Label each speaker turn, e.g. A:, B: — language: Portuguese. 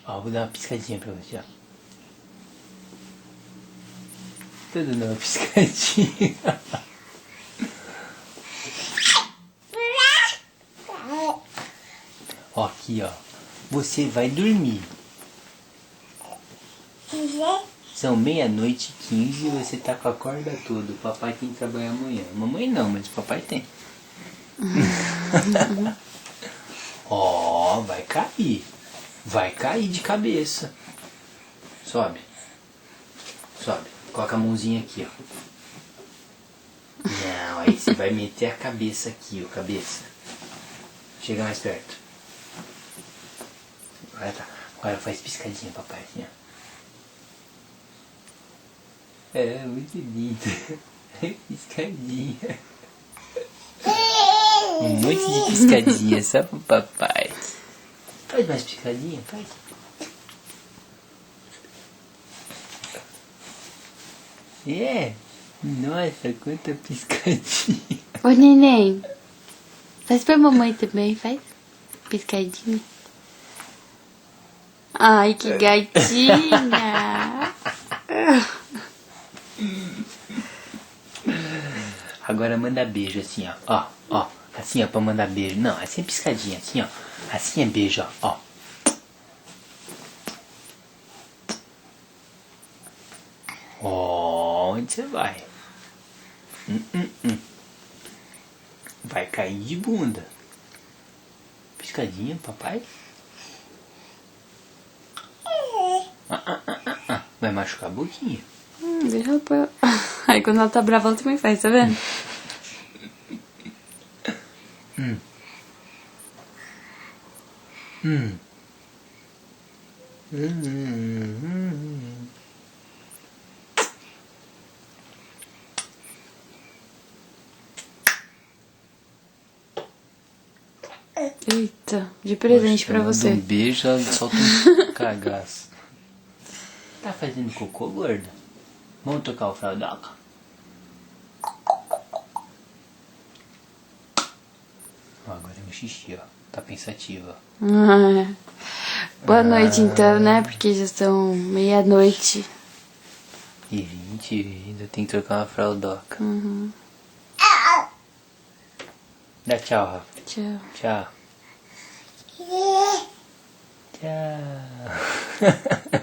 A: Ó, vou dar uma piscadinha pra você, ó. Tô dando uma piscadinha. Ó, aqui, ó. Você vai dormir. São 00:15 e você tá com a corda toda. O papai tem que trabalhar amanhã. Mamãe não, mas o papai tem. Ó, vai cair. Vai cair de cabeça. Sobe. Sobe. Coloca a mãozinha aqui, ó. Não, aí você vai meter a cabeça aqui, ó, cabeça. Chega mais perto. Agora tá. Agora faz piscadinha, papai, assim, ó. É, muito lindo. Piscadinha. Um monte de piscadinha só pro papai. Faz mais piscadinha, faz. É. Nossa, quanta piscadinha.
B: Ô, neném. Faz pra mamãe também, faz. Piscadinha. Ai, que gatinha.
A: Agora manda beijo assim, ó. Ó, ó. Assim, ó, pra mandar beijo. Não, assim é piscadinha, assim, ó. Assim é beijo, ó. Ó, onde você vai? Vai cair de bunda. Piscadinha, papai. Vai machucar a boquinha.
B: Deixa eu... Aí quando ela tá brava, ela também faz, tá vendo? Eita, de presente pra você.
A: Um beijo, ela solta um cagaço. Tá fazendo cocô, gorda? Vamos tocar o fraldoca? Ó, agora é meu xixi, ó. Tá pensativa.
B: Boa noite então, né? Porque já são 00:00.
A: E 20, ainda tem que trocar uma fraldoca. Dá tchau, Rafa.
B: Tchau.
A: Tchau. Tchau.